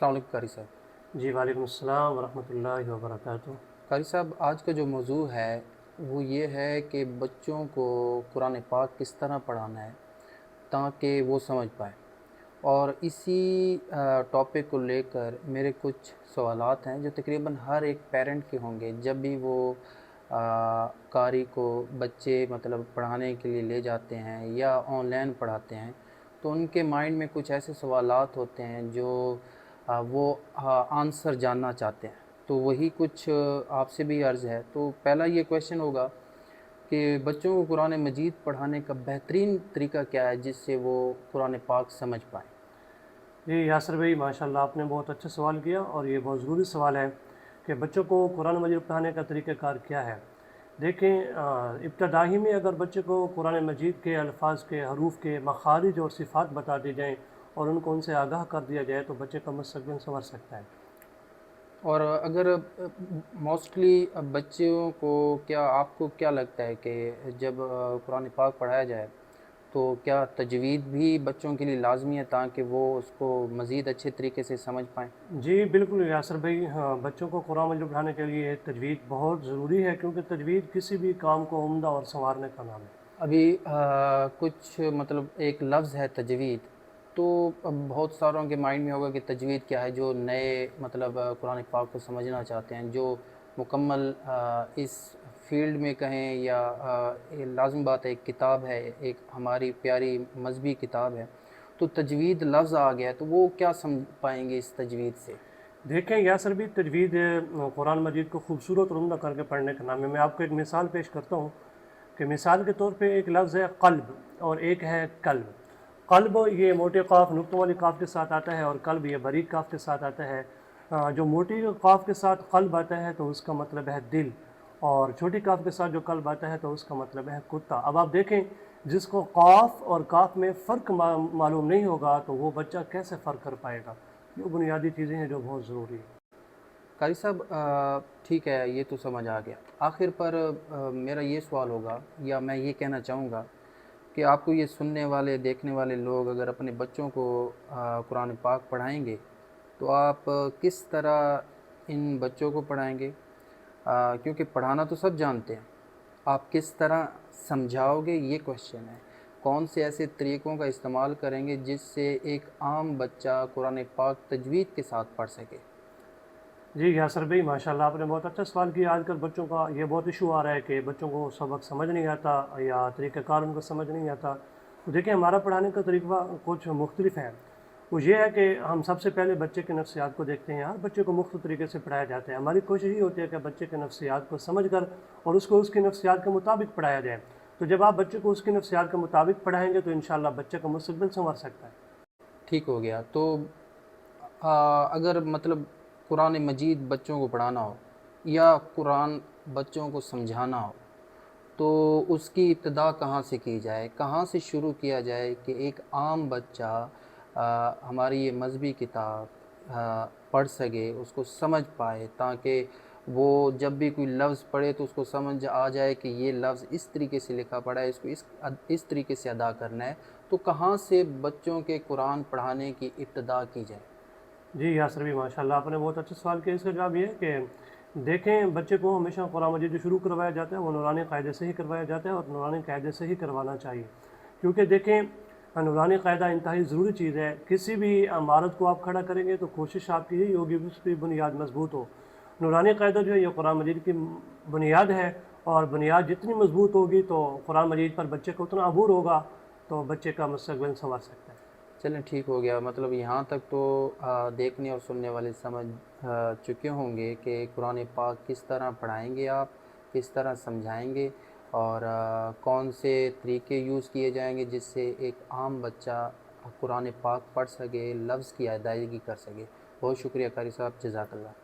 السلام علیکم قاری صاحب۔ جی وعلیکم السلام ورحمۃ اللہ وبرکاتہ۔ قاری صاحب، آج کا جو موضوع ہے وہ یہ ہے کہ بچوں کو قرآن پاک کس طرح پڑھانا ہے تاکہ وہ سمجھ پائیں، اور اسی ٹاپک کو لے کر میرے کچھ سوالات ہیں جو تقریباً ہر ایک پیرنٹ کے ہوں گے جب بھی وہ قاری کو بچے مطلب پڑھانے کے لیے لے جاتے ہیں یا آن لائن پڑھاتے ہیں، تو ان کے مائنڈ میں کچھ ایسے سوالات ہوتے ہیں جو وہ آنسر جاننا چاہتے ہیں۔ تو وہی کچھ آپ سے بھی عرض ہے۔ تو پہلا یہ کویشچن ہوگا کہ بچوں کو قرآن مجید پڑھانے کا بہترین طریقہ کیا ہے جس سے وہ قرآن پاک سمجھ پائیں؟ جی یاسر بھائی، ماشاءاللہ آپ نے بہت اچھا سوال کیا، اور یہ بہت ضروری سوال ہے کہ بچوں کو قرآن مجید پڑھانے کا طریقہ کار کیا ہے۔ دیکھیں، ابتدائی میں اگر بچے کو قرآن مجید کے الفاظ کے، حروف کے مخارج اور صفات بتا دی جائیں اور ان کو ان سے آگاہ کر دیا جائے تو بچے کا مستقبل سنور سکتا ہے۔ اور اگر موسٹلی بچوں کو آپ کو کیا لگتا ہے کہ جب قرآن پاک پڑھایا جائے تو کیا تجوید بھی بچوں کے لیے لازمی ہے تاکہ وہ اس کو مزید اچھے طریقے سے سمجھ پائیں؟ جی بالکل یاسر بھائی، ہاں، بچوں کو قرآن مجید پڑھانے کے لیے تجوید بہت ضروری ہے، کیونکہ تجوید کسی بھی کام کو عمدہ اور سنوارنے کا نام ہے۔ ابھی کچھ مطلب ایک لفظ ہے تجوید، تو اب بہت ساروں کے مائنڈ میں ہوگا کہ تجوید کیا ہے، جو نئے مطلب قرآن پاک کو سمجھنا چاہتے ہیں، جو مکمل اس فیلڈ میں کہیں یا یہ لازم بات ہے، ایک کتاب ہے، ایک ہماری پیاری مذہبی کتاب ہے، تو تجوید لفظ آ گیا ہے تو وہ کیا سمجھ پائیں گے اس تجوید سے؟ دیکھیں یاسر بھی، تجوید قرآن مجید کو خوبصورت اور عمدہ کر کے پڑھنے کا نام ہے۔ میں آپ کو ایک مثال پیش کرتا ہوں کہ مثال کے طور پہ ایک لفظ ہے قلب اور ایک ہے قلب۔ قلب یہ موٹے قاف نقطوں والی قاف کے ساتھ آتا ہے، اور قلب یہ باریک قاف کے ساتھ آتا ہے۔ جو موٹی قاف کے ساتھ قلب آتا ہے تو اس کا مطلب ہے دل، اور چھوٹی قاف کے ساتھ جو قلب آتا ہے تو اس کا مطلب ہے کتا۔ اب آپ دیکھیں، جس کو قاف اور کاف میں فرق معلوم نہیں ہوگا تو وہ بچہ کیسے فرق کر پائے گا؟ یہ بنیادی چیزیں ہیں جو بہت ضروری ہیں۔ قاری صاحب، ٹھیک ہے، یہ تو سمجھ آ گیا۔ آخر پر میرا یہ سوال ہوگا، یا میں یہ کہنا چاہوں گا کہ آپ کو یہ سننے والے دیکھنے والے لوگ اگر اپنے بچوں کو قرآن پاک پڑھائیں گے تو آپ کس طرح ان بچوں کو پڑھائیں گے؟ کیونکہ پڑھانا تو سب جانتے ہیں، آپ کس طرح سمجھاؤ گے یہ کویشچن ہے۔ کون سے ایسے طریقوں کا استعمال کریں گے جس سے ایک عام بچہ قرآن پاک تجوید کے ساتھ پڑھ سکے؟ جی یاسر بھائی، ماشاءاللہ آپ نے بہت اچھا سوال کیا۔ آج کل بچوں کا یہ بہت ایشو آ رہا ہے کہ بچوں کو سبق سمجھ نہیں آتا یا طریقہ کار ان کو سمجھ نہیں آتا۔ تو دیکھیں، ہمارا پڑھانے کا طریقہ کچھ مختلف ہے۔ وہ یہ ہے کہ ہم سب سے پہلے بچے کے نفسیات کو دیکھتے ہیں۔ ہر بچے کو مختلف طریقے سے پڑھایا جاتا ہے۔ ہماری کوشش یہ ہوتی ہے کہ بچے کے نفسیات کو سمجھ کر اور اس کو اس کے نفسیات کے مطابق پڑھایا جائے۔ تو جب آپ بچے کو اس کے نفسیات کے مطابق پڑھائیں گے تو انشاءاللہ بچے کا مستقبل سنور سکتا ہے۔ ٹھیک ہو گیا۔ تو اگر مطلب قرآن مجید بچوں کو پڑھانا ہو یا قرآن بچوں کو سمجھانا ہو تو اس کی ابتدا کہاں سے کی جائے، کہاں سے شروع کیا جائے کہ ایک عام بچہ ہماری یہ مذہبی کتاب پڑھ سکے، اس کو سمجھ پائے، تاکہ وہ جب بھی کوئی لفظ پڑھے تو اس کو سمجھ آ جائے کہ یہ لفظ اس طریقے سے لکھا پڑا ہے، اس کو اس طریقے سے ادا کرنا ہے؟ تو کہاں سے بچوں کے قرآن پڑھانے کی ابتدا کی جائے؟ جی یاسر بھی، ماشاءاللہ آپ نے بہت اچھا سوال کیا۔ اس کا جواب یہ ہے کہ دیکھیں، بچے کو ہمیشہ قرآن مجید جو شروع کروایا جاتا ہے وہ نورانی قاعدے سے ہی کروایا جاتا ہے، اور نورانی قاعدے سے ہی کروانا چاہیے، کیونکہ دیکھیں، نورانی قاعدہ انتہائی ضروری چیز ہے۔ کسی بھی عمارت کو آپ کھڑا کریں گے تو کوشش آپ کی یہی ہوگی کہ اس کی بنیاد مضبوط ہو۔ نورانی قاعدہ جو ہے یہ قرآن مجید کی بنیاد ہے، اور بنیاد جتنی مضبوط ہوگی تو قرآن مجید پر بچے کو اتنا عبور ہوگا تو بچے کا مستقبل سنور سکتا ہے۔ چلیں ٹھیک ہو گیا۔ مطلب یہاں تک تو دیکھنے اور سننے والے سمجھ چکے ہوں گے کہ قرآن پاک کس طرح پڑھائیں گے، آپ کس طرح سمجھائیں گے، اور کون سے طریقے یوز کیے جائیں گے جس سے ایک عام بچہ قرآن پاک پڑھ سکے، لفظ کی ادائیگی کر سکے۔ بہت شکریہ قاری صاحب، جزاک اللہ۔